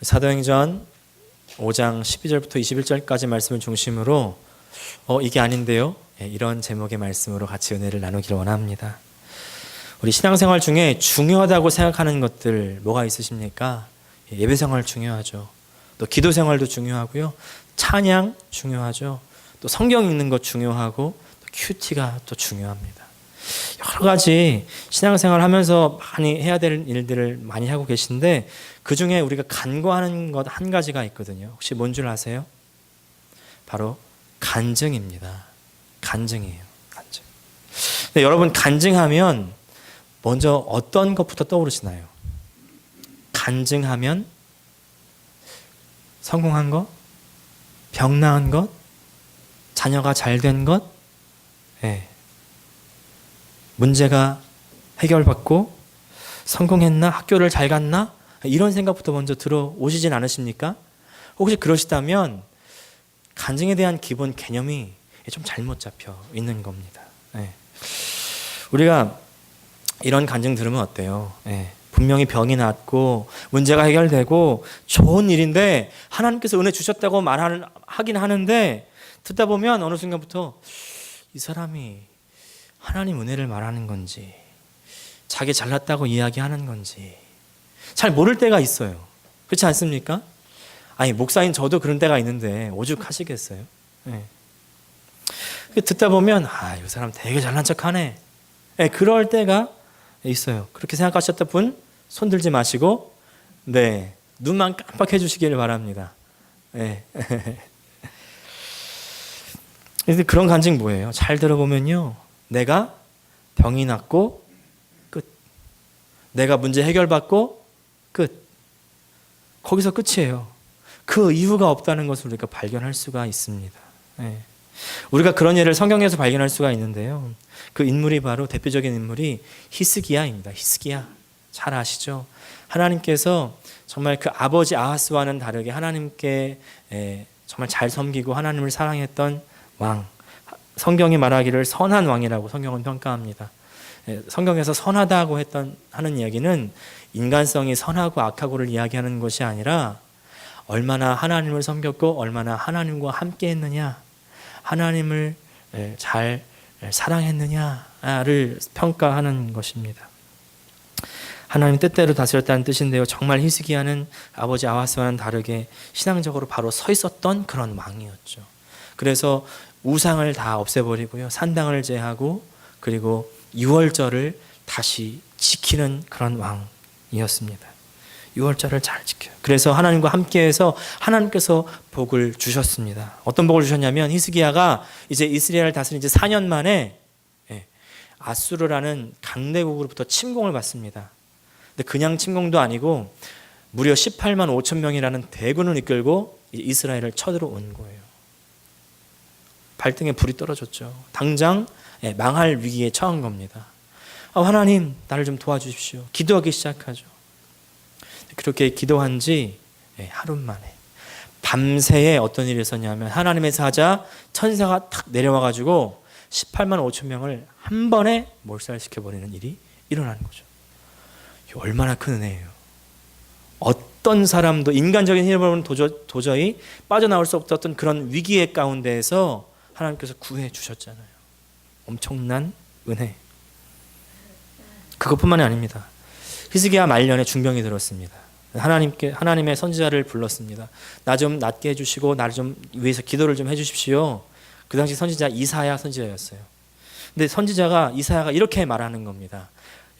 사도행전 5장 12절부터 21절까지 말씀을 중심으로 이게 아닌데요, 이런 제목의 말씀으로 같이 은혜를 나누기를 원합니다. 우리 신앙생활 중에 중요하다고 생각하는 것들 뭐가 있으십니까? 예배생활 중요하죠. 또 기도생활도 중요하고요, 찬양 중요하죠. 또 성경 읽는 것 중요하고 또 큐티가 또 중요합니다. 여러 가지 신앙생활 하면서 많이 해야 될 일들을 많이 하고 계신데, 그 중에 우리가 간과하는 것 한 가지가 있거든요. 혹시 뭔 줄 아세요? 바로 간증입니다. 간증이에요. 간증. 근데 여러분, 간증하면 먼저 어떤 것부터 떠오르시나요? 간증하면 성공한 것? 병 나은 것? 자녀가 잘 된 것? 문제가 해결받고 성공했나? 학교를 잘 갔나? 이런 생각부터 먼저 들어오시진 않으십니까? 혹시 그러시다면 간증에 대한 기본 개념이 좀 잘못 잡혀 있는 겁니다. 우리가 이런 간증 들으면 어때요? 분명히 병이 낫고 문제가 해결되고 좋은 일인데 하나님께서 은혜 주셨다고 하긴 하는데, 듣다 보면 어느 순간부터 이 사람이 하나님 은혜를 말하는 건지 자기 잘났다고 이야기하는 건지 잘 모를 때가 있어요. 그렇지 않습니까? 아니, 목사인 저도 그런 때가 있는데 오죽하시겠어요? 듣다 보면 이 사람 되게 잘난 척하네, 그럴 때가 있어요. 그렇게 생각하셨던 분 손 들지 마시고 눈만 깜빡해 주시기를 바랍니다. 근데 그런 간증 뭐예요? 잘 들어보면요, 내가 병이 낫고 끝. 내가 문제 해결받고 끝. 거기서 끝이에요. 그 이유가 없다는 것을 우리가 발견할 수가 있습니다. 우리가 그런 예를 성경에서 발견할 수가 있는데요, 그 인물이 바로 대표적인 인물이 히스기야입니다. 히스기야 잘 아시죠? 하나님께서 정말 그 아버지 아하스와는 다르게 하나님께 정말 잘 섬기고 하나님을 사랑했던 왕, 성경이 말하기를 선한 왕이라고 성경은 평가합니다. 성경에서 선하다고 하는 이야기는 인간성이 선하고 악하고를 이야기하는 것이 아니라 얼마나 하나님을 섬겼고 얼마나 하나님과 함께 했느냐, 하나님을 잘 사랑했느냐를 평가하는 것입니다. 하나님 뜻대로 다스렸다는 뜻인데요, 정말 히스기야는 아버지 아하스와는 다르게 신앙적으로 바로 서 있었던 그런 왕이었죠. 그래서 우상을 다 없애버리고요, 산당을 제하고 그리고 유월절을 다시 지키는 그런 왕이었습니다. 유월절을 잘 지켜요. 그래서 하나님과 함께해서 하나님께서 복을 주셨습니다. 어떤 복을 주셨냐면, 히스기야가 이제 이스라엘을 다스린 이제 4년 만에 아수르라는 강대국으로부터 침공을 받습니다. 근데 그냥 침공도 아니고 무려 18만 5천 명이라는 대군을 이끌고 이스라엘을 쳐들어온 거예요. 발등에 불이 떨어졌죠. 당장 망할 위기에 처한 겁니다. 하나님, 나를 좀 도와주십시오. 기도하기 시작하죠. 그렇게 기도한 지 하루 만에 밤새에 어떤 일이 있었냐면, 하나님의 사자 천사가 탁 내려와가지고 18만 5천 명을 한 번에 몰살시켜버리는 일이 일어나는 거죠. 얼마나 큰 은혜예요. 어떤 사람도 인간적인 힘으로는 도저히 빠져나올 수 없었던 그런 위기의 가운데에서 하나님께서 구해 주셨잖아요. 엄청난 은혜. 그것뿐만이 아닙니다. 히스기야 말년에 중병이 들었습니다. 하나님의 선지자를 불렀습니다. 나 좀 낫게 해주시고 나를 좀 위해서 기도를 좀 해주십시오. 그 당시 선지자 이사야 선지자였어요. 근데 선지자가 이사야가 이렇게 말하는 겁니다.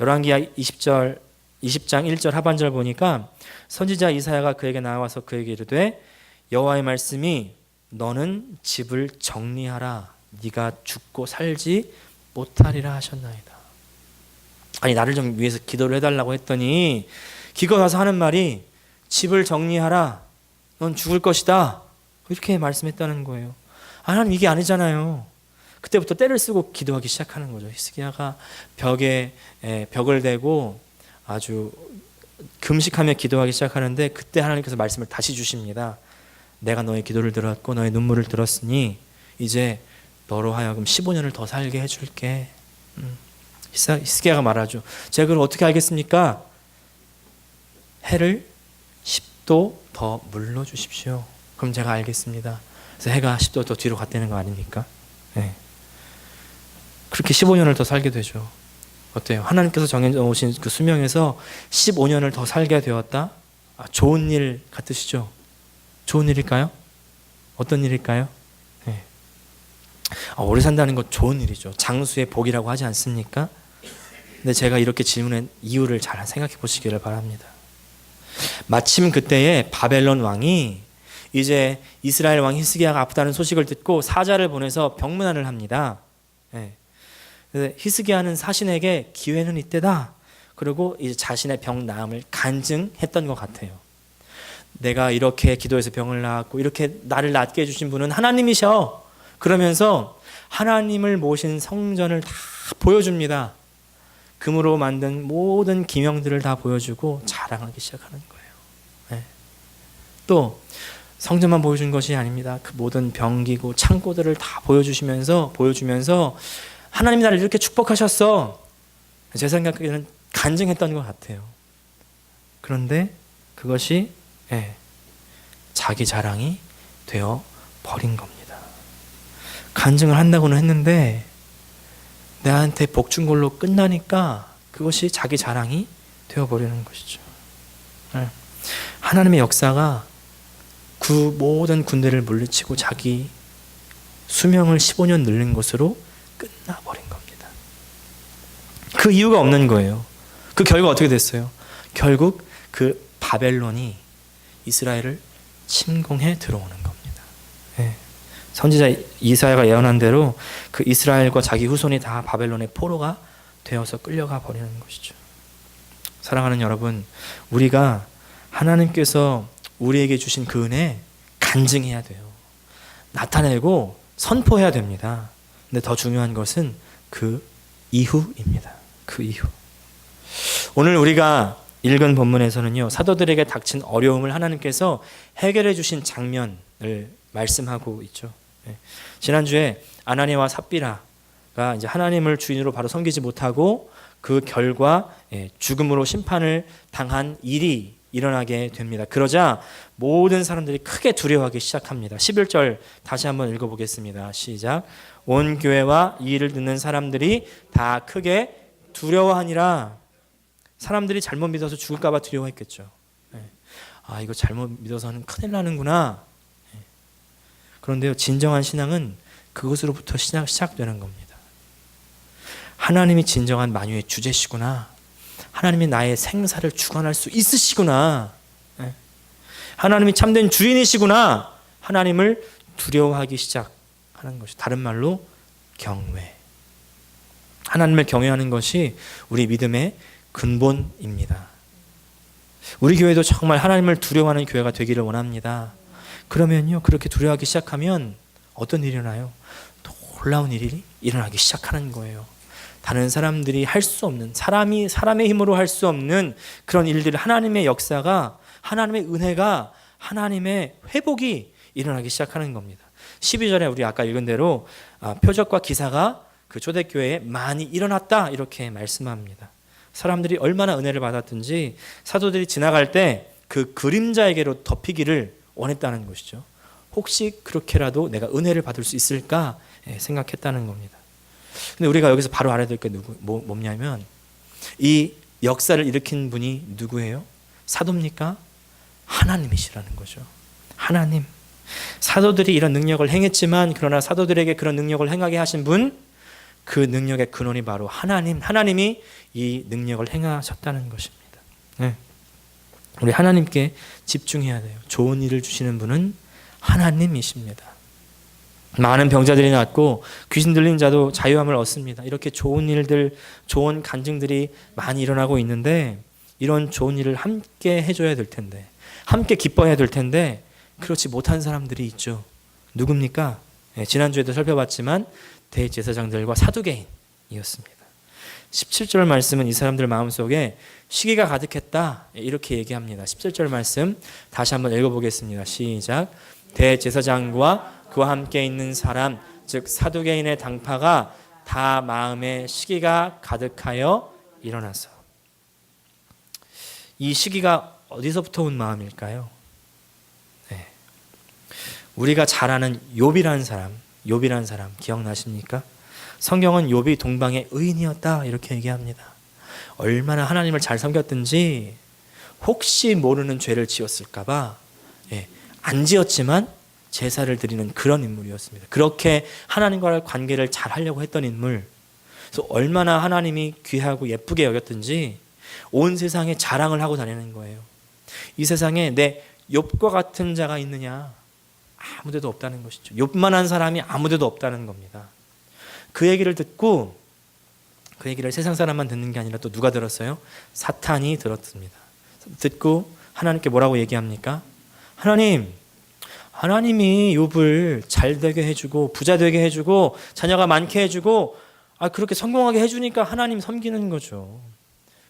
열왕기하 20장 1절 하반절 보니까 선지자 이사야가 그에게 나와서 그에게 이르되, 여호와의 말씀이 너는 집을 정리하라, 네가 죽고 살지 못하리라 하셨나이다. 아니, 나를 좀 위해서 기도를 해달라고 했더니 기가 와서 하는 말이 집을 정리하라, 넌 죽을 것이다, 이렇게 말씀했다는 거예요. 하나님, 이게 아니잖아요. 그때부터 때를 쓰고 기도하기 시작하는 거죠. 히스기야가 벽을 대고 아주 금식하며 기도하기 시작하는데, 그때 하나님께서 말씀을 다시 주십니다. 내가 너의 기도를 들었고 너의 눈물을 들었으니 이제 너로 하여금 15년을 더 살게 해줄게. 히스기야가 말하죠. 제가 그걸 어떻게 알겠습니까? 해를 10도 더 물러주십시오. 그럼 제가 알겠습니다. 그래서 해가 10도 더 뒤로 갔다는 거 아닙니까? 네. 그렇게 15년을 더 살게 되죠. 어때요? 하나님께서 정해놓으신 그 수명에서 15년을 더 살게 되었다? 좋은 일 같으시죠? 좋은 일일까요? 어떤 일일까요? 네. 오래 산다는 건 좋은 일이죠. 장수의 복이라고 하지 않습니까? 근데 제가 이렇게 질문한 이유를 잘 생각해 보시기를 바랍니다. 마침 그때에 바벨론 왕이 이제 이스라엘 왕 히스기야가 아프다는 소식을 듣고 사자를 보내서 병문안을 합니다. 네. 히스기야는 사신에게 기회는 이때다. 그리고 이제 자신의 병 나음을 간증했던 것 같아요. 내가 이렇게 기도해서 병을 나았고 이렇게 나를 낫게 해주신 분은 하나님이셔. 그러면서 하나님을 모신 성전을 다 보여줍니다. 금으로 만든 모든 기명들을 다 보여주고 자랑하기 시작하는 거예요. 네. 또 성전만 보여준 것이 아닙니다. 그 모든 병기고 창고들을 다 보여주면서 하나님이 나를 이렇게 축복하셨어. 제 생각에는 간증했던 것 같아요. 그런데 그것이 자기 자랑이 되어 버린 겁니다. 간증을 한다고는 했는데 나한테 복 준 걸로 끝나니까 그것이 자기 자랑이 되어버리는 것이죠. 하나님의 역사가 그 모든 군대를 물리치고 자기 수명을 15년 늘린 것으로 끝나버린 겁니다. 그 이유가 없는 거예요. 그 결과 어떻게 됐어요? 결국 그 바벨론이 이스라엘을 침공해 들어오는 겁니다. 선지자 이사야가 예언한 대로 그 이스라엘과 자기 후손이 다 바벨론의 포로가 되어서 끌려가 버리는 것이죠. 사랑하는 여러분, 우리가 하나님께서 우리에게 주신 그 은혜 간증해야 돼요. 나타내고 선포해야 됩니다. 근데 더 중요한 것은 그 이후입니다. 그 이후. 오늘 우리가 읽은 본문에서는요, 사도들에게 닥친 어려움을 하나님께서 해결해 주신 장면을 말씀하고 있죠. 지난주에 아나니아와 삽비라가 이제 하나님을 주인으로 바로 섬기지 못하고 그 결과 죽음으로 심판을 당한 일이 일어나게 됩니다. 그러자 모든 사람들이 크게 두려워하기 시작합니다. 11절 다시 한번 읽어보겠습니다. 시작. 온 교회와 이 일을 듣는 사람들이 다 크게 두려워하니라. 사람들이 잘못 믿어서 죽을까 봐 두려워했겠죠. 이거 잘못 믿어서는 큰일 나는구나. 그런데요, 진정한 신앙은 그것으로부터 시작되는 겁니다. 하나님이 진정한 만유의 주제시구나. 하나님이 나의 생사를 주관할 수 있으시구나. 하나님이 참된 주인이시구나. 하나님을 두려워하기 시작하는 것이, 다른 말로 경외. 하나님을 경외하는 것이 우리 믿음의 근본입니다. 우리 교회도 정말 하나님을 두려워하는 교회가 되기를 원합니다. 그러면요, 그렇게 두려워하기 시작하면 어떤 일이 일어나요? 놀라운 일이 일어나기 시작하는 거예요. 다른 사람들이 할 수 없는, 사람의 힘으로 할 수 없는 그런 일들을 하나님의 역사가, 하나님의 은혜가, 하나님의 회복이 일어나기 시작하는 겁니다. 12절에 우리 아까 읽은 대로 표적과 기사가 그 초대교회에 많이 일어났다 이렇게 말씀합니다. 사람들이 얼마나 은혜를 받았든지 사도들이 지나갈 때 그 그림자에게로 덮이기를 원했다는 것이죠. 혹시 그렇게라도 내가 은혜를 받을 수 있을까 생각했다는 겁니다. 근데 우리가 여기서 바로 알아야 될 게 뭐냐면 이 역사를 일으킨 분이 누구예요? 사도입니까? 하나님이시라는 거죠. 하나님. 사도들이 이런 능력을 행했지만 그러나 사도들에게 그런 능력을 행하게 하신 분, 그 능력의 근원이 바로 하나님. 하나님이 이 능력을 행하셨다는 것입니다. 우리 하나님께 집중해야 돼요. 좋은 일을 주시는 분은 하나님이십니다. 많은 병자들이 낫고 귀신 들린 자도 자유함을 얻습니다. 이렇게 좋은 일들, 좋은 간증들이 많이 일어나고 있는데 이런 좋은 일을 함께 해줘야 될 텐데, 함께 기뻐해야 될 텐데 그렇지 못한 사람들이 있죠. 누굽니까? 지난주에도 살펴봤지만 대제사장들과 사두개인이었습니다. 17절 말씀은 이 사람들 마음속에 시기가 가득했다 이렇게 얘기합니다. 17절 말씀 다시 한번 읽어보겠습니다. 시작. 대제사장과 그와 함께 있는 사람 즉 사두개인의 당파가 다 마음에 시기가 가득하여 일어나서. 이 시기가 어디서부터 온 마음일까요? 네. 우리가 잘 아는 욥이라는 사람 기억나십니까? 성경은 욥이 동방의 의인이었다 이렇게 얘기합니다. 얼마나 하나님을 잘 섬겼든지 혹시 모르는 죄를 지었을까봐 안 지었지만 제사를 드리는 그런 인물이었습니다. 그렇게 하나님과의 관계를 잘 하려고 했던 인물. 그래서 얼마나 하나님이 귀하고 예쁘게 여겼든지 온 세상에 자랑을 하고 다니는 거예요. 이 세상에 내 욥과 같은 자가 있느냐? 아무데도 없다는 것이죠. 욥만한 사람이 아무데도 없다는 겁니다. 그 얘기를 듣고 그 얘기를 세상 사람만 듣는 게 아니라 또 누가 들었어요? 사탄이 들었습니다. 듣고 하나님께 뭐라고 얘기합니까? 하나님이 욥을 잘 되게 해주고 부자 되게 해주고 자녀가 많게 해주고 그렇게 성공하게 해주니까 하나님 섬기는 거죠.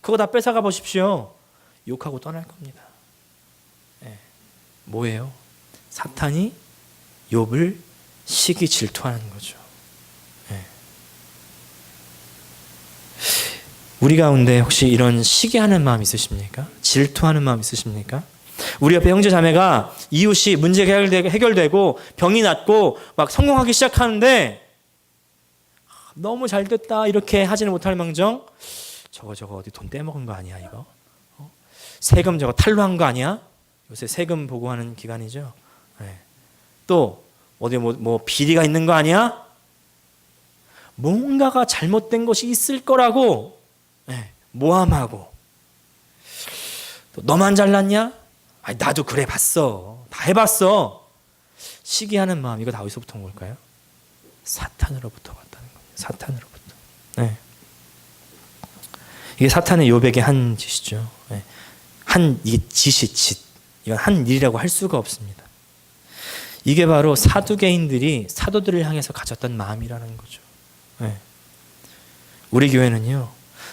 그거 다 뺏어가 보십시오. 욕하고 떠날 겁니다. 뭐예요? 사탄이 욥을 시기 질투하는 거죠. 우리 가운데 혹시 이런 시기하는 마음 있으십니까? 질투하는 마음 있으십니까? 우리 옆에 형제 자매가 이웃이 문제가 해결되고 병이 낫고 막 성공하기 시작하는데 너무 잘 됐다 이렇게 하지는 못할 망정 저거 어디 돈 떼먹은 거 아니야 이거? 세금 저거 탈루한 거 아니야? 요새 세금 보고하는 기간이죠. 또 어디 뭐 비리가 있는 거 아니야? 뭔가가 잘못된 것이 있을 거라고 모함하고 또 너만 잘났냐? 나도 그래 봤어. 다 해봤어. 시기하는 마음 이거 다 어디서부터 온 걸까요? 사탄으로부터 왔다는 겁니다. 사탄으로부터. 이게 사탄의 욥에게 한 짓이죠. 이 짓이 이건 한 일이라고 할 수가 없습니다. 이게 바로 사두개인들이 사도들을 향해서 가졌던 마음이라는 거죠. 우리 교회는요,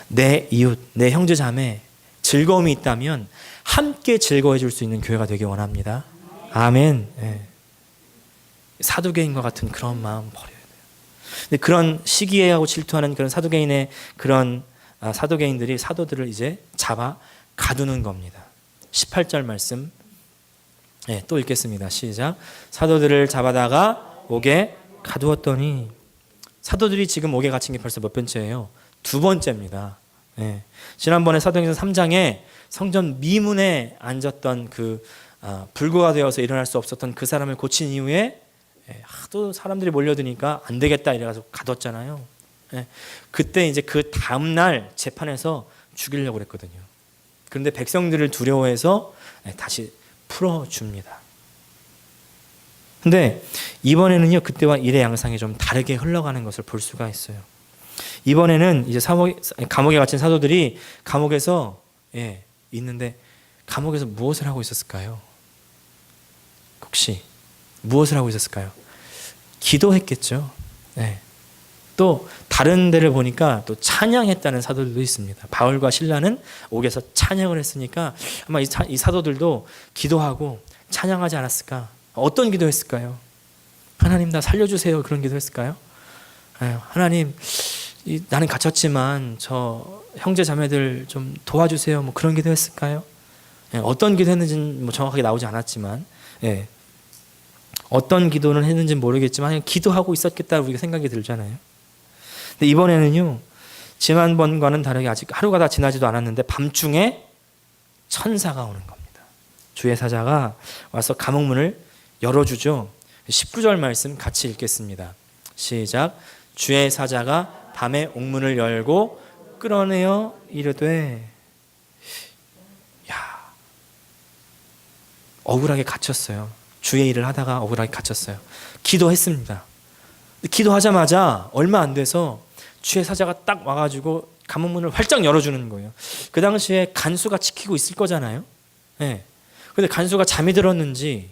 내 이웃, 내 형제 자매 즐거움이 있다면 함께 즐거워해 줄 수 있는 교회가 되길 원합니다. 아멘. 사두개인과 같은 그런 마음 버려야 돼요. 근데 그런 시기하고 질투하는 그런 사두개인의 그런 사두개인들이 사도들을 이제 잡아 가두는 겁니다. 18절 말씀 또 읽겠습니다. 시작. 사도들을 잡아다가 옥에 가두었더니 사도들이 지금 옥에 갇힌 게 벌써 몇 번째예요? 2번째입니다. 지난번에 사도행전 3장에 성전 미문에 앉았던 그 불구가 되어서 일어날 수 없었던 그 사람을 고친 이후에 하도 사람들이 몰려드니까 안 되겠다 이래가지고 가뒀잖아요. 그때 이제 그 다음날 재판에서 죽이려고 그랬거든요. 그런데 백성들을 두려워해서 다시 풀어줍니다. 근데 이번에는요, 그때와 일의 양상이 좀 다르게 흘러가는 것을 볼 수가 있어요. 이번에는 이제 감옥에 갇힌 사도들이 감옥에서 있는데 감옥에서 무엇을 하고 있었을까요? 혹시 무엇을 하고 있었을까요? 기도했겠죠. 또 다른 데를 보니까 또 찬양했다는 사도들도 있습니다. 바울과 실라는 옥에서 찬양을 했으니까 아마 이 사도들도 기도하고 찬양하지 않았을까? 어떤 기도했을까요? 하나님 나 살려주세요 그런 기도했을까요? 하나님 나는 갇혔지만 저 형제 자매들 좀 도와주세요 뭐 그런 기도했을까요? 어떤 기도했는지는 뭐 정확하게 나오지 않았지만 어떤 기도는 했는지는 모르겠지만 그냥 기도하고 있었겠다 우리가 생각이 들잖아요. 근데 이번에는요, 지난번과는 다르게 아직 하루가 다 지나지도 않았는데 밤중에 천사가 오는 겁니다. 주의 사자가 와서 감옥문을 열어주죠. 19절 말씀 같이 읽겠습니다. 시작. 주의 사자가 밤에 옥문을 열고 끌어내어 이르되, 억울하게 갇혔어요. 주의 일을 하다가 억울하게 갇혔어요. 기도했습니다. 기도하자마자 얼마 안 돼서 주의 사자가 딱 와가지고 감옥문을 활짝 열어주는 거예요. 그 당시에 간수가 지키고 있을 거잖아요. 근데 간수가 잠이 들었는지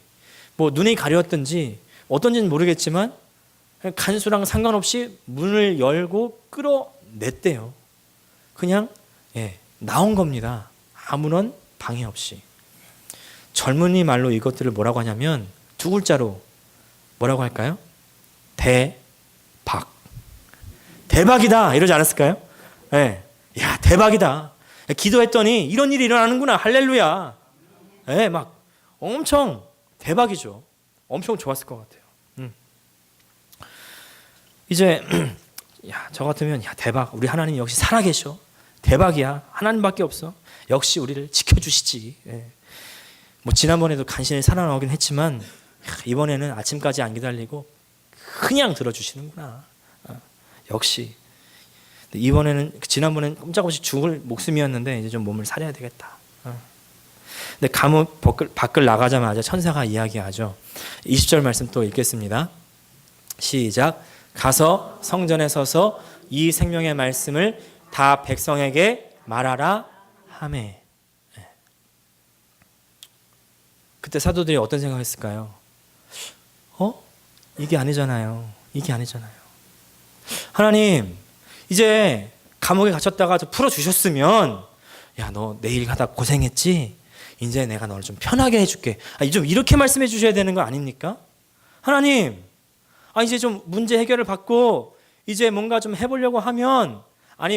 뭐 눈이 가렸든지 어떤지는 모르겠지만 간수랑 상관없이 문을 열고 끌어냈대요. 그냥 나온 겁니다. 아무런 방해 없이. 젊은이 말로 이것들을 뭐라고 하냐면 2글자로 뭐라고 할까요? 대박. 대박이다 이러지 않았을까요? 야 대박이다. 기도했더니 이런 일이 일어나는구나. 할렐루야. 예, 막 엄청 대박이죠. 엄청 좋았을 것 같아요. 이제 야, 저 같으면 야, 대박. 우리 하나님 역시 살아계셔. 대박이야. 하나님밖에 없어. 역시 우리를 지켜주시지. 예. 뭐 지난번에도 간신히 살아나오긴 했지만 이번에는 아침까지 안 기다리고 그냥 들어주시는구나. 역시. 이번에는 지난번에는 꼼짝없이 죽을 목숨이었는데 이제 좀 몸을 사려야 되겠다. 근데 감옥 밖을 나가자마자 천사가 이야기하죠. 20절 말씀 또 읽겠습니다. 시작. 가서 성전에 서서 이 생명의 말씀을 다 백성에게 말하라 하매. 그때 사도들이 어떤 생각했을까요? 이게 아니잖아요. 이게 아니잖아요. 하나님, 이제 감옥에 갇혔다가 풀어주셨으면, 야, 너 내일 가다 고생했지? 이제 내가 너를 좀 편하게 해줄게. 좀 이렇게 말씀해 주셔야 되는 거 아닙니까? 하나님, 이제 좀 문제 해결을 받고 이제 뭔가 좀 해보려고 하면,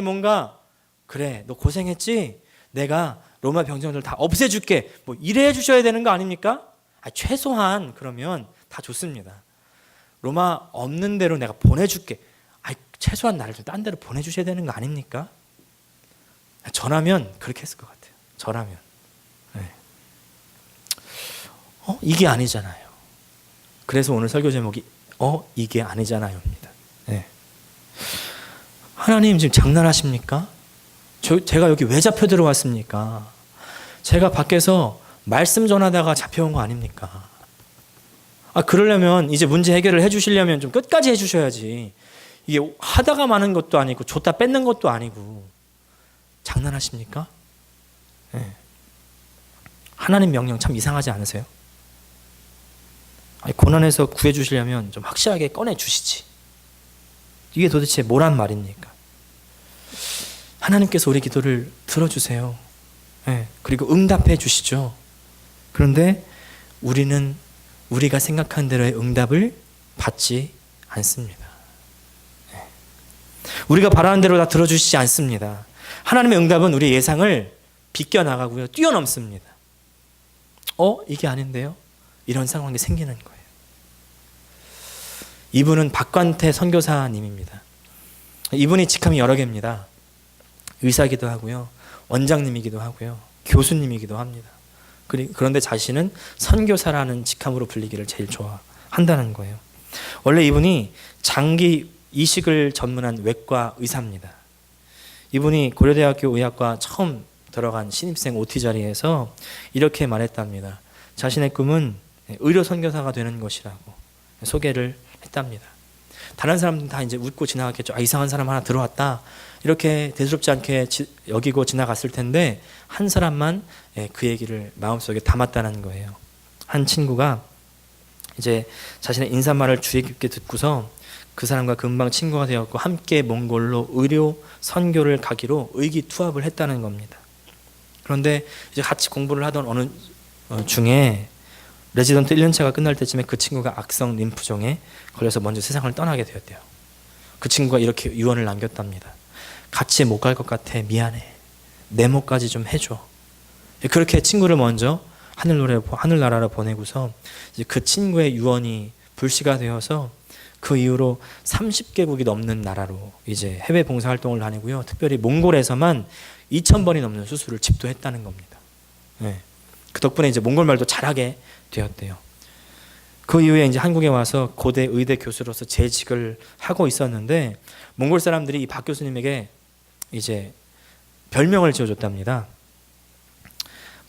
뭔가 그래, 너 고생했지? 내가 로마 병정들 다 없애줄게. 뭐 이래 주셔야 되는 거 아닙니까? 최소한 그러면 다 좋습니다. 로마 없는 대로 내가 보내줄게. 최소한 나를 좀 딴 데로 보내주셔야 되는 거 아닙니까? 저라면 그렇게 했을 것 같아요. 저라면. 네. 이게 아니잖아요. 그래서 오늘 설교 제목이 이게 아니잖아요입니다. 네. 하나님 지금 장난하십니까? 제가 여기 왜 잡혀 들어왔습니까? 제가 밖에서 말씀 전하다가 잡혀온 거 아닙니까? 그러려면 이제 문제 해결을 해주시려면 좀 끝까지 해주셔야지. 이게 하다가 마는 것도 아니고 줬다 뺏는 것도 아니고. 장난하십니까? 네. 하나님 명령 참 이상하지 않으세요? 고난에서 구해주시려면 좀 확실하게 꺼내주시지. 이게 도대체 뭐란 말입니까? 하나님께서 우리 기도를 들어주세요. 네. 그리고 응답해 주시죠. 그런데 우리는 우리가 생각한 대로의 응답을 받지 않습니다. 네. 우리가 바라는 대로 다 들어주시지 않습니다. 하나님의 응답은 우리의 예상을 비껴나가고요. 뛰어넘습니다. 이게 아닌데요? 이런 상황이 생기는 거예요. 이분은 박관태 선교사님입니다. 이분이 직함이 여러 개입니다. 의사기도 하고요. 원장님이기도 하고요. 교수님이기도 합니다. 그런데 자신은 선교사라는 직함으로 불리기를 제일 좋아한다는 거예요. 원래 이분이 장기 이식을 전문한 외과 의사입니다. 이분이 고려대학교 의학과 처음 들어간 신입생 OT 자리에서 이렇게 말했답니다. 자신의 꿈은 의료 선교사가 되는 것이라고 소개를 했답니다. 다른 사람들은 다 이제 웃고 지나갔겠죠. 이상한 사람 하나 들어왔다. 이렇게 대수롭지 않게 여기고 지나갔을 텐데 한 사람만 그 얘기를 마음속에 담았다는 거예요. 한 친구가 이제 자신의 인사말을 주의 깊게 듣고서 그 사람과 금방 친구가 되었고 함께 몽골로 의료 선교를 가기로 의기투합을 했다는 겁니다. 그런데 이제 같이 공부를 하던 어느 중에 레지던트 1년차가 끝날 때쯤에 그 친구가 악성 림프종에 걸려서 먼저 세상을 떠나게 되었대요. 그 친구가 이렇게 유언을 남겼답니다. 같이 못 갈 것 같아. 미안해. 내 몫까지 좀 해줘. 그렇게 친구를 먼저 하늘나라로 보내고서 이제 그 친구의 유언이 불씨가 되어서 그 이후로 30개국이 넘는 나라로 이제 해외 봉사활동을 다니고요. 특별히 몽골에서만 2,000번이 넘는 수술을 집도했다는 겁니다. 네. 그 덕분에 이제 몽골말도 잘하게 되었대요. 그 이후에 이제 한국에 와서 고대 의대 교수로서 재직을 하고 있었는데 몽골 사람들이 이 박 교수님에게 이제 별명을 지어줬답니다.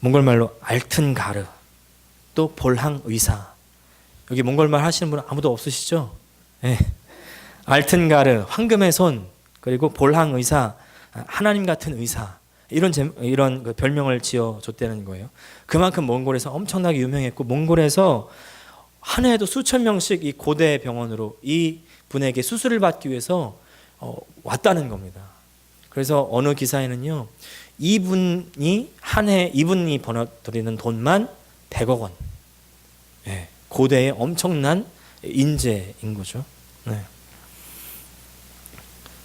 몽골말로 알튼가르, 또 볼항 의사. 여기 몽골말 하시는 분 아무도 없으시죠? 네. 알튼가르, 황금의 손, 그리고 볼항 의사, 하나님 같은 의사. 이런 그 별명을 지어줬다는 거예요. 그만큼 몽골에서 엄청나게 유명했고 몽골에서 한 해에도 수천 명씩 이 고대 병원으로 이 분에게 수술을 받기 위해서 왔다는 겁니다. 그래서 어느 기사에는요, 이분이 한 해 이분이 벌어들이는 돈만 100억 원. 네, 고대의 엄청난 인재인 거죠. 네.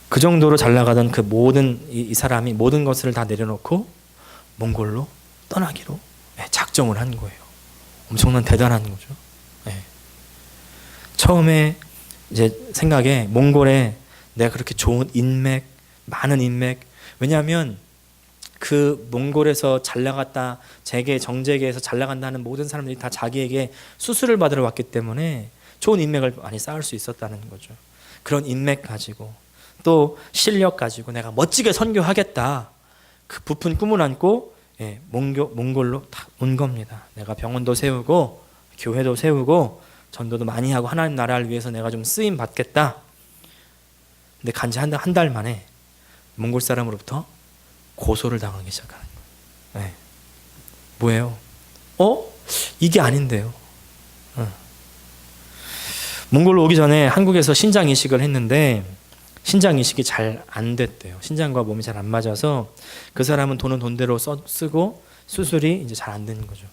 그 정도로 잘 나가던 그 모든 이 사람이 모든 것을 다 내려놓고 몽골로 떠나기로 작정. 작정을 한 거예요. 엄청난 대단한 거죠. 네. 처음에 이제 생각에 몽골에 내가 그렇게 좋은 인맥, 많은 인맥, 왜냐하면 그 몽골에서 잘 나갔다, 정재계에서 잘 나간다는 모든 사람들이 다 자기에게 수술을 받으러 왔기 때문에 좋은 인맥을 많이 쌓을 수 있었다는 거죠. 그런 인맥 가지고 또 실력 가지고 내가 멋지게 선교하겠다, 그 부푼 꿈을 안고 몽골로 다 온 겁니다. 내가 병원도 세우고 교회도 세우고 전도도 많이 하고 하나님 나라를 위해서 내가 좀 쓰임 받겠다. 근데 간지 한 달 만에 몽골 사람으로부터 고소를 당하기 시작하는 거예요. 네. 뭐예요? 이게 아닌데요. 몽골로 오기 전에 한국에서 신장 이식을 했는데 신장 이식이 잘 안 됐대요. 신장과 몸이 잘 안 맞아서 그 사람은 돈은 돈대로 쓰고 수술이 이제 잘 안 되는 거죠.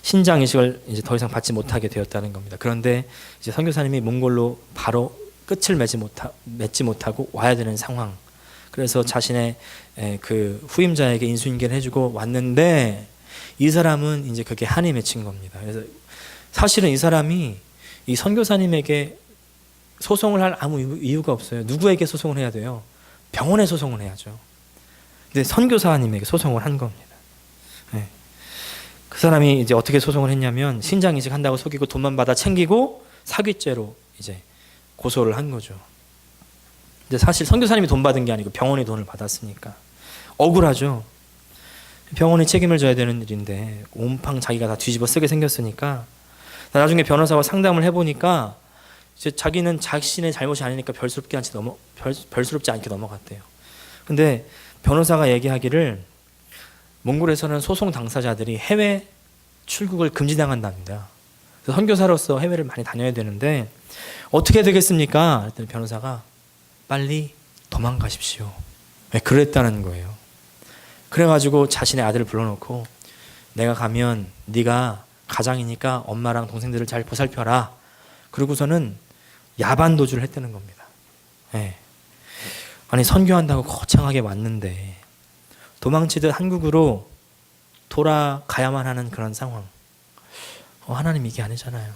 신장 이식을 이제 더 이상 받지 못하게 되었다는 겁니다. 그런데 이제 선교사님이 몽골로 바로 끝을 맺지 못하고 와야 되는 상황. 그래서 자신의 그 후임자에게 인수인계를 해주고 왔는데 이 사람은 이제 그게 한이 맺힌 겁니다. 그래서 사실은 이 사람이 이 선교사님에게 소송을 할 아무 이유가 없어요. 누구에게 소송을 해야 돼요? 병원에 소송을 해야죠. 근데 선교사님에게 소송을 한 겁니다. 네. 그 사람이 이제 어떻게 소송을 했냐면 신장 이식한다고 속이고 돈만 받아 챙기고 사기죄로 이제 고소를 한 거죠. 근데 사실 선교사님이 돈 받은 게 아니고 병원이 돈을 받았으니까 억울하죠. 병원이 책임을 져야 되는 일인데 온팡 자기가 다 뒤집어 쓰게 생겼으니까 나중에 변호사와 상담을 해보니까 이제 자기는 자신의 잘못이 아니니까 별스럽지 않게 넘어갔대요. 근데 변호사가 얘기하기를 몽골에서는 소송 당사자들이 해외 출국을 금지당한답니다. 그래서 선교사로서 해외를 많이 다녀야 되는데 어떻게 되겠습니까? 그랬더니 변호사가 빨리 도망가십시오. 그랬다는 거예요. 그래가지고 자신의 아들을 불러놓고 내가 가면 네가 가장이니까 엄마랑 동생들을 잘 보살펴라. 그러고서는 야반 도주를 했다는 겁니다. 네. 아니 선교한다고 거창하게 왔는데 도망치듯 한국으로 돌아가야만 하는 그런 상황. 하나님 이게 아니잖아요.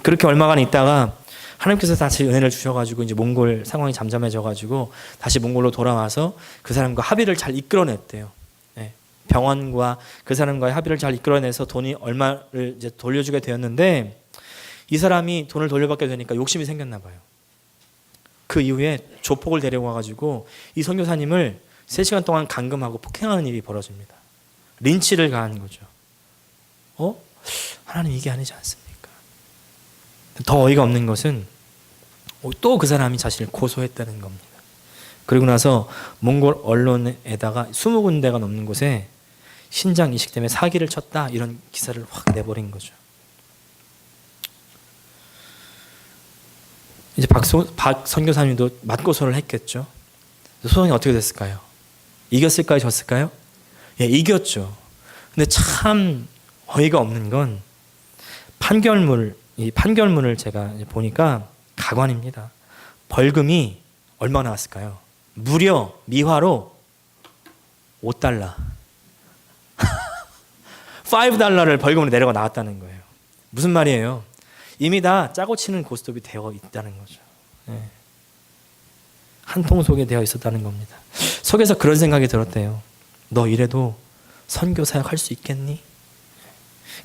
그렇게 얼마간 있다가 하나님께서 다시 은혜를 주셔가지고 이제 몽골 상황이 잠잠해져가지고 다시 몽골로 돌아와서 그 사람과 합의를 잘 이끌어냈대요. 네. 병원과 그 사람과의 합의를 잘 이끌어내서 돈이 얼마를 이제 돌려주게 되었는데 이 사람이 돈을 돌려받게 되니까 욕심이 생겼나 봐요. 그 이후에 조폭을 데리고 와가지고 이 선교사님을 3시간 동안 감금하고 폭행하는 일이 벌어집니다. 린치를 가한 거죠. 하나님 이게 아니지 않습니까? 더 어이가 없는 것은 또 그 사람이 자신을 고소했다는 겁니다. 그리고 나서 몽골 언론에다가 20군데가 넘는 곳에 신장 이식 때문에 사기를 쳤다 이런 기사를 확 내버린 거죠. 이제 박 선교사님도 맞고소를 했겠죠. 소송이 어떻게 됐을까요? 이겼을까요? 졌을까요? 예, 이겼죠. 근데 참 어이가 없는 건 이 판결문을 제가 보니까 가관입니다. 벌금이 얼마 나왔을까요? 무려 미화로 $5. $5를 벌금으로 내려가 나왔다는 거예요. 무슨 말이에요? 이미 다 짜고 치는 고스톱이 되어 있다는 거죠. 네. 한 통 속에 되어 있었다는 겁니다. 속에서 그런 생각이 들었대요. 너 이래도 선교사역 할 수 있겠니?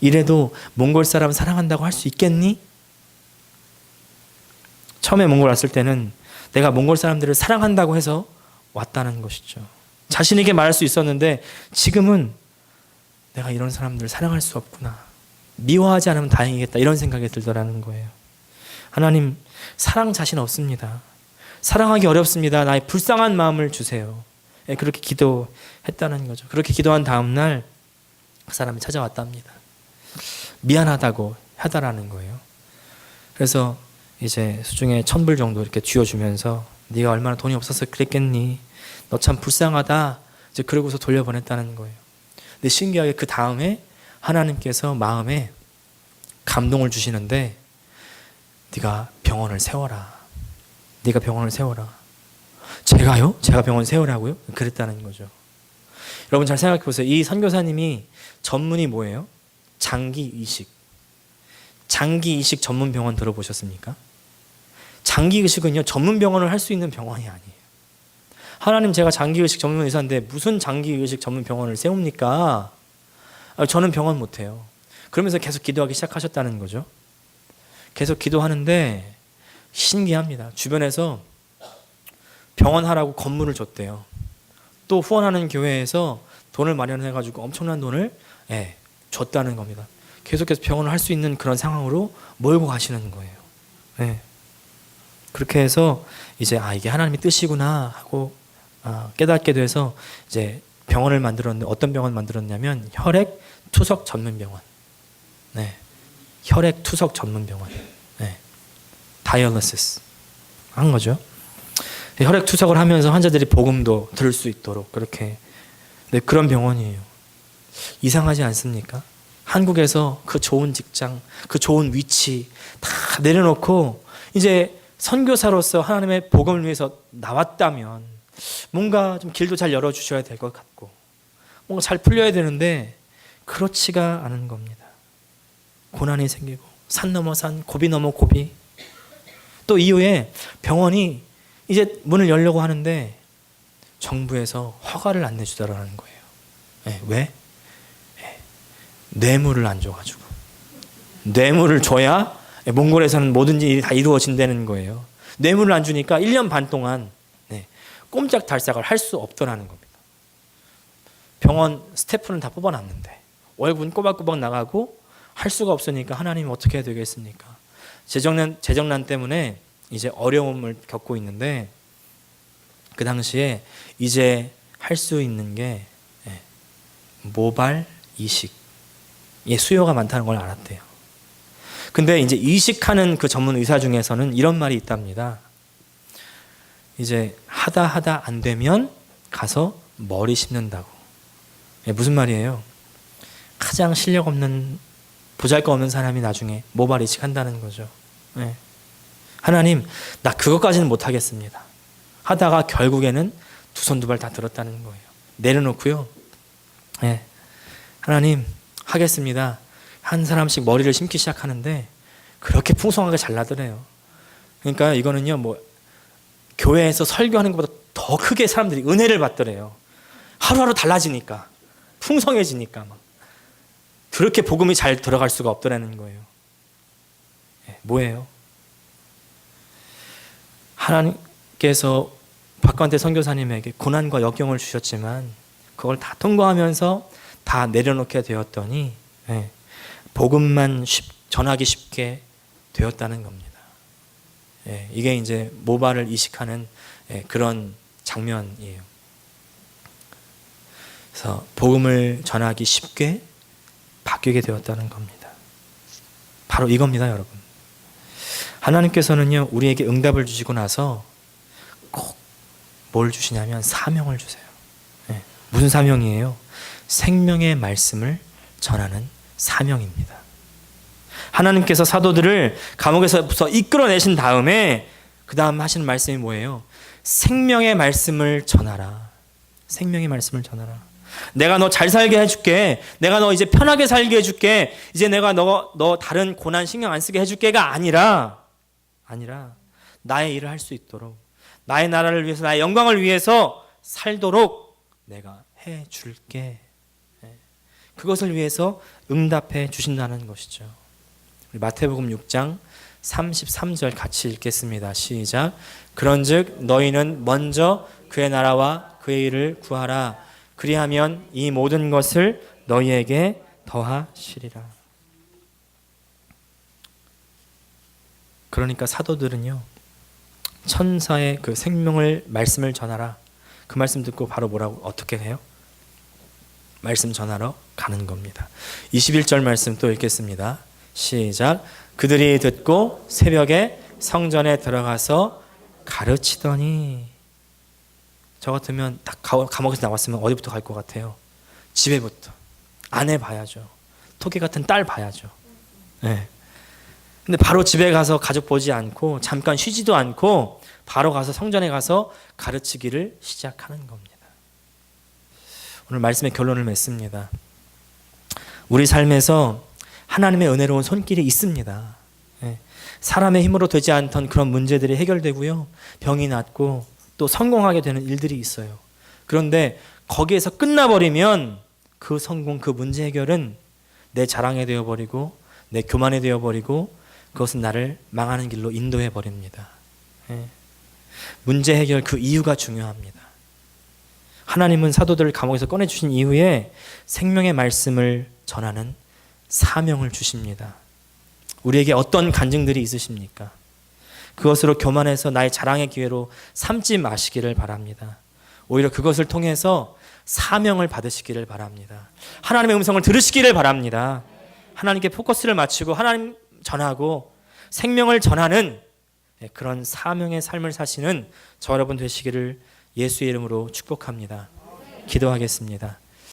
이래도 몽골 사람 사랑한다고 할 수 있겠니? 처음에 몽골 왔을 때는 내가 몽골 사람들을 사랑한다고 해서 왔다는 것이죠. 자신에게 말할 수 있었는데 지금은 내가 이런 사람들을 사랑할 수 없구나. 미워하지 않으면 다행이겠다. 이런 생각이 들더라는 거예요. 하나님, 사랑 자신 없습니다. 사랑하기 어렵습니다. 나의 불쌍한 마음을 주세요. 그렇게 기도했다는 거죠. 그렇게 기도한 다음 날 그 사람이 찾아왔답니다. 미안하다고 하다라는 거예요. 그래서 이제 수중에 $1,000 정도 이렇게 쥐어주면서 네가 얼마나 돈이 없어서 그랬겠니? 너 참 불쌍하다. 이제 그러고서 돌려보냈다는 거예요. 근데 신기하게 그 다음에 하나님께서 마음에 감동을 주시는데 네가 병원을 세워라. 네가 병원을 세워라. 제가요? 제가 병원 세우라고요? 그랬다는 거죠. 여러분 잘 생각해 보세요. 이 선교사님이 전문이 뭐예요? 장기 이식. 장기 이식 전문 병원 들어보셨습니까? 장기 이식은요, 전문 병원을 할 수 있는 병원이 아니에요. 하나님, 제가 장기 이식 전문 의사인데 무슨 장기 이식 전문 병원을 세웁니까? 저는 병원 못 해요. 그러면서 계속 기도하기 시작하셨다는 거죠. 계속 기도하는데 신기합니다. 주변에서 병원 하라고 건물을 줬대요. 또 후원하는 교회에서 돈을 마련해가지고 엄청난 돈을 줬다는 겁니다. 계속해서 병원을 할 수 있는 그런 상황으로 몰고 가시는 거예요. 그렇게 해서 이제 이게 하나님의 뜻이구나 하고 깨닫게 돼서 이제 병원을 만들었는데, 어떤 병원 만들었냐면 혈액 투석 전문 병원. 혈액 투석 전문 병원. 다이얼리시스 한 거죠. 혈액 투석을 하면서 환자들이 복음도 들을 수 있도록 그렇게. 그런 병원이에요. 이상하지 않습니까? 한국에서 그 좋은 직장, 그 좋은 위치 다 내려놓고 이제 선교사로서 하나님의 복음을 위해서 나왔다면 뭔가 좀 길도 잘 열어주셔야 될 것 같고 뭔가 잘 풀려야 되는데 그렇지가 않은 겁니다. 고난이 생기고 산 넘어 산, 고비 넘어 고비. 또 이후에 병원이 이제 문을 열려고 하는데 정부에서 허가를 안 내주더라는 거예요. 왜? 뇌물을 안 줘가지고. 뇌물을 줘야 몽골에서는 모든 일이 다 이루어진다는 거예요. 뇌물을 안 주니까 1년 반 동안 꼼짝달싹을 할 수 없더라는 겁니다. 병원 스태프는 다 뽑아놨는데 월급은 꼬박꼬박 나가고 할 수가 없으니까 하나님이 어떻게 해야 되겠습니까? 재정난 때문에 이제 어려움을 겪고 있는데, 그 당시에 이제 할 수 있는 게 모발 이식, 수요가 많다는 걸 알았대요. 근데 이제 이식하는 그 전문 의사 중에서는 이런 말이 있답니다. 이제 하다 안 되면 가서 머리 심는다고. 무슨 말이에요? 가장 실력 없는, 보잘것없는 사람이 나중에 모발 이식한다는 거죠. 하나님, 나 그것까지는 못하겠습니다. 하다가 결국에는 두 손 두 발 다 들었다는 거예요. 내려놓고요. 하나님, 하겠습니다. 한 사람씩 머리를 심기 시작하는데 그렇게 풍성하게 잘 나더래요. 그러니까 이거는요, 교회에서 설교하는 것보다 더 크게 사람들이 은혜를 받더래요. 하루하루 달라지니까, 풍성해지니까 막. 그렇게 복음이 잘 들어갈 수가 없더라는 거예요. 뭐예요? 하나님께서 박관태 선교사님에게 고난과 역경을 주셨지만 그걸 다 통과하면서 다 내려놓게 되었더니 복음만 전하기 쉽게 되었다는 겁니다. 이게 이제 모발을 이식하는 그런 장면이에요. 그래서 복음을 전하기 쉽게 바뀌게 되었다는 겁니다. 바로 이겁니다, 여러분. 하나님께서는요, 우리에게 응답을 주시고 나서 꼭 뭘 주시냐면 사명을 주세요. 무슨 사명이에요? 생명의 말씀을 전하는 사명입니다. 하나님께서 사도들을 감옥에서 이끌어내신 다음에 그 다음 하시는 말씀이 뭐예요? 생명의 말씀을 전하라. 생명의 말씀을 전하라. 내가 너 잘 살게 해줄게. 내가 너 이제 편하게 살게 해줄게. 이제 내가 너 다른 고난 신경 안 쓰게 해줄게가 아니라 나의 일을 할 수 있도록, 나의 나라를 위해서, 나의 영광을 위해서 살도록 내가 해줄게. 그것을 위해서 응답해 주신다는 것이죠. 우리 마태복음 6장 33절 같이 읽겠습니다. 시작. 그런즉 너희는 먼저 그의 나라와 그의 일을 구하라. 그리하면 이 모든 것을 너희에게 더하시리라. 그러니까 사도들은요, 천사의 그 생명을 말씀을 전하라. 그 말씀 듣고 바로 어떻게 해요? 말씀 전하러 가는 겁니다. 21절 말씀 또 읽겠습니다. 시작. 그들이 듣고 새벽에 성전에 들어가서 가르치더니. 저 같으면 딱 감옥에서 나왔으면 어디부터 갈 것 같아요? 집에부터. 아내 봐야죠. 토끼 같은 딸 봐야죠. 근데 바로 집에 가서 가족 보지 않고 잠깐 쉬지도 않고 바로 가서 성전에 가서 가르치기를 시작하는 겁니다. 오늘 말씀의 결론을 맺습니다. 우리 삶에서 하나님의 은혜로운 손길이 있습니다. 사람의 힘으로 되지 않던 그런 문제들이 해결되고요. 병이 낫고 또 성공하게 되는 일들이 있어요. 그런데 거기에서 끝나버리면 그 성공, 그 문제 해결은 내 자랑이 되어버리고 내 교만이 되어버리고 그것은 나를 망하는 길로 인도해버립니다. 문제 해결 그 이유가 중요합니다. 하나님은 사도들을 감옥에서 꺼내주신 이후에 생명의 말씀을 전하는 사명을 주십니다. 우리에게 어떤 간증들이 있으십니까? 그것으로 교만해서 나의 자랑의 기회로 삼지 마시기를 바랍니다. 오히려 그것을 통해서 사명을 받으시기를 바랍니다. 하나님의 음성을 들으시기를 바랍니다. 하나님께 포커스를 맞추고 하나님 전하고 생명을 전하는 그런 사명의 삶을 사시는 저 여러분 되시기를 예수의 이름으로 축복합니다. 기도하겠습니다.